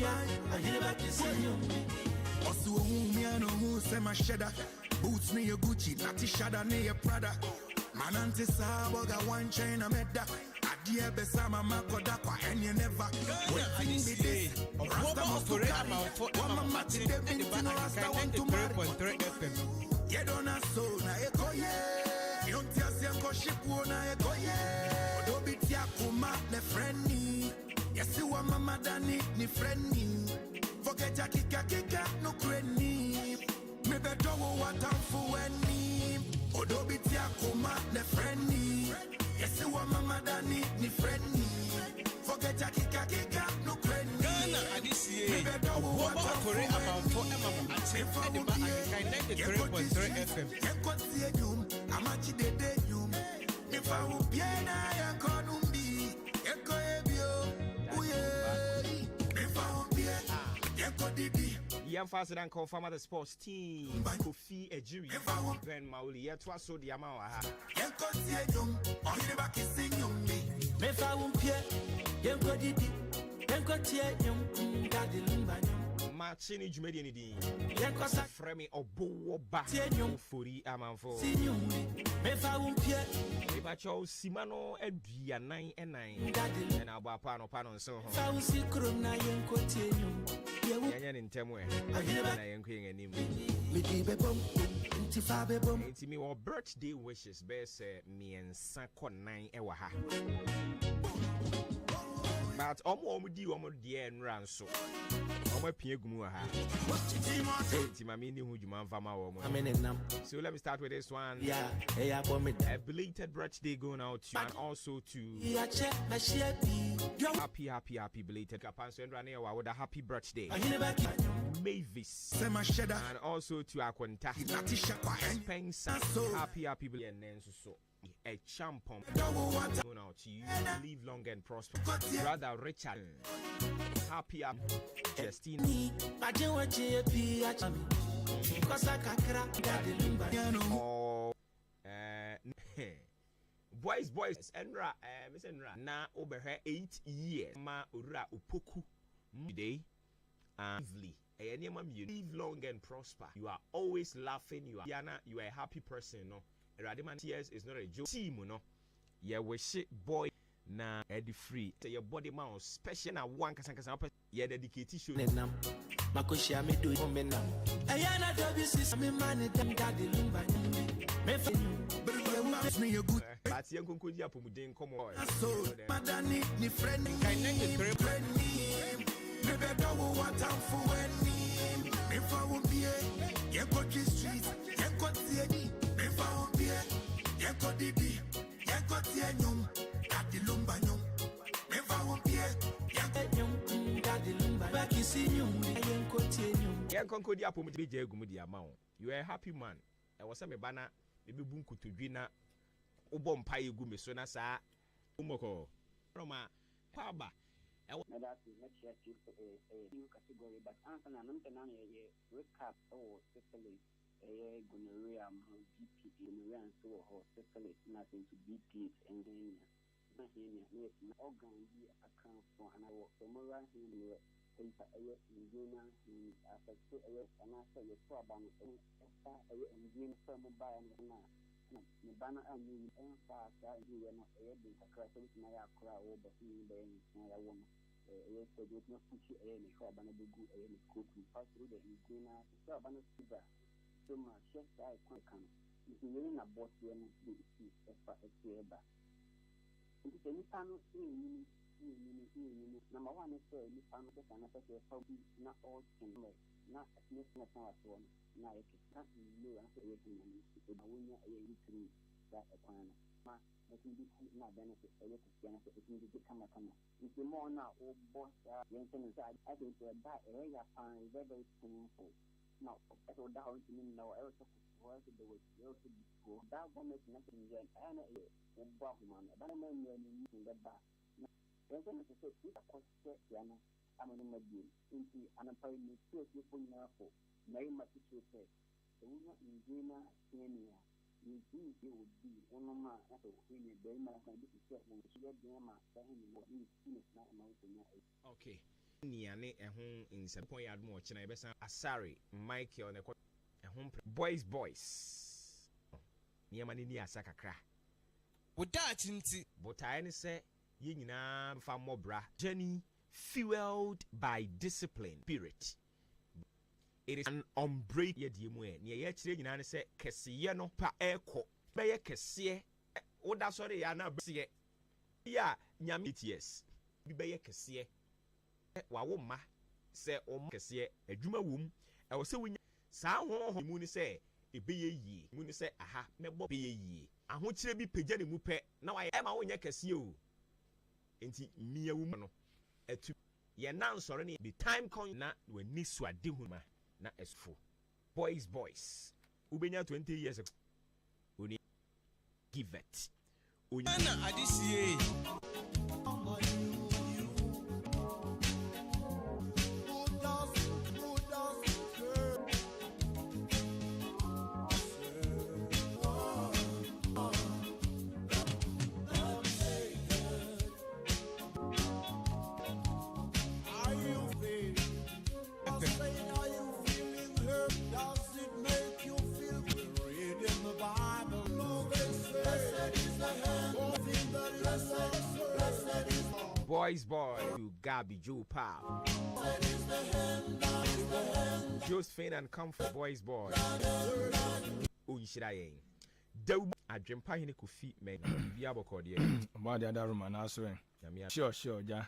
I hear back to see you. Also, me I know who say my shedder. Boots near your Gucci, Natty Shada near your Prada. Manante Saboga one China Meda. Adia Besama Makoda kwa and you never. Waiting me this. Rasta must to carry. One mama to them in the Rasta want to marry. You don't have so na eko ye. Don't tell se ko ship wona eko ye. Odobi tia kuma ne friendly. Yes you want mama dani ni friendly. Forget ya kika no cranny. Me better what I'm for any. Odobi tia kuma ne friendly. Yes you want mama dani ni friendly. Forget ya kika no cranny. Me better what I'm for any. FM. Amachi de yum. If I will be na ya konumbi. Eko ebio. Uye. If I will be eko didi. Yam faster than confirm the sports team. Kofi Ejiri. Ben Mauli. Yet was so the Amawa. Eko tie yum. Ohine ba kissing yum. Me fa umpie. Eko didi. Eko tie yum. Daddy lumba yum. Machini Jumedi ni di. Eko sa Fremi obo ba. Tie yum. Furi amanfo. See yum. Me fa umpie. Ebacho Simano Edia 9 Daddy. And our pano so. Fa usi krum na yenko tie yum. Yan in Temwe. I am queen and him. It's me or birthday wishes. Best me and Sako 9 ewaha. But almost dear and ran so. So let me start with this one. A belated birthday going out to you and also to happy belated with a happy birthday Mavis and also to Akwanta Spencer happy belated and then so a champion going out to you. Live long and prosper. Brother Richard happy Justine. Oh, boys, Enra, Miss Enra, na over her 8 years. Ma ura upoku today. Lively. Live long and prosper. You are always laughing. You are a happy person. No, Radiman tears is not a joke. Team, no. Yeah, we shit boy. Na Eddie free. Say your body man special na one kasa yeah dedicated show. Makoshia me do it me now. Ayana WC me man dem daddy lumba me fa me good. But yan konkoji apomuden komo. So madani ni friend me better what I'm for any. Me fa won be ye go to street ye go tie me fa won be ye go didi ye go tie nyum daddy lumba nyum me fa won be ye nyum daddy lumba back see nyum ye go tie nyum yan konkoji apomuden je egum di ama wo. You are a happy man. E wo se me bana me be bu nkotodwi na ubom pa egu me so na sa umoko roma kwaba na that is not yet a new category, but answer na namtena ye recap or syphilis gonorrhea GP gonorrhea and so or syphilis nothing to BPH and then na here yes organ be account for and our femoral here paper ingena affect and after your problem engine from by na me bana ani emfa sa you no been kakra so na ya kra wo ba ni be na ya wo no so do not push ni so bana be gu ni cook pass through the ingena so bana siba so ma chef I kan you na boss ye no be see efa eba nti ni pano ni number one is ni pano be kana se fa bi na all can na ni na tan aso na yake na ni an se yake na ni e ba wonya e yi tiri da e kwana ma na tin bi na benefit e yake kana se tin bi kama nti mo na o boss yen tin sa I think that area pan very painful now so da how tin na o so was the way you to go that woman is nothing yet and o ba man ba na man ni ni da ba yen tin se se ko se yana amanu madi nti anapai ni so se ko na ko na yi mati chote so una ingena senia ni ti o bi ono ma na so ni be ma na bi se mo shi be ma sa ni mo ni na ma so nya okay niane ehon in sepon yard mo china ebesa asari Maakye On ehon boys niama ni asakakra Without inti. but I say ye nyina fa mobra journey fueled by discipline spirit. It is an unbreak ye die mu e ne ye kire nyina ne se keseye no pa eko be ye kese oda sori ya na bese ya nyame ts be ye kese wa wo ma se o kese adwuma wom e wo se wo saa ho mu ni se ebe ye yie mu ni se aha mebo be ye yie aho kire bi pagya ne mu pe na wa e ma wo nya kese o enti miya wo no etu ye nan sori ne be time con na wani suade huma na esfo boys ubenya 20 years ago oni give it Ana adisiye. boy you Gabi Joe Pal Josephine and Comfort boy Oyishirayen Dawu adwempa hene kofi men bia bokode ma de ada room na so en sure ja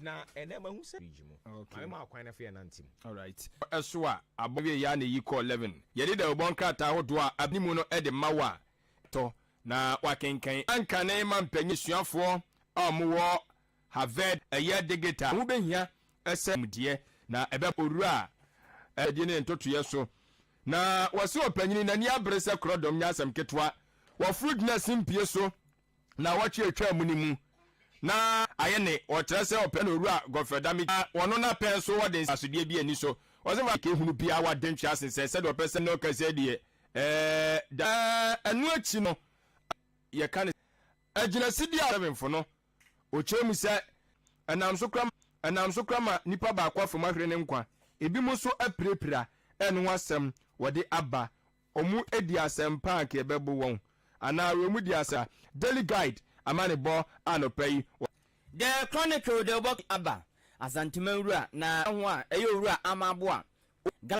na enema hu se bigimo ma ma akwan na fe nantim all right eso a abowie ya na yi call 11 ye de obon krata hodo a abnimu no e de mawa to na wakenkan anka na ma mpanyi suafo amuwo Harvard eye digita wo behia ese mudie na ebe orura edi ne ntotoye so na wase opanyini na ni abrese krodom nya asem ketwa wo fruitness mpie so na wache atwa munimu na aye ne o kyerese open orura gofedami wono na pen so wo de asodie bi ani so wose wa ke hunu bia wa dentwa asense se de opese no kase die da anu achi no ye kan agina sidi aremfo no ochemu se anam so krama nipa ba kwa fo mahwere ne nkwa ebi mo so aprepira enu asem wode aba omu edi asem park ebebo won ana remu di asa daily guide amane bo anopai the chronicle the book aba asantemanwura na ho a eyowura amabo a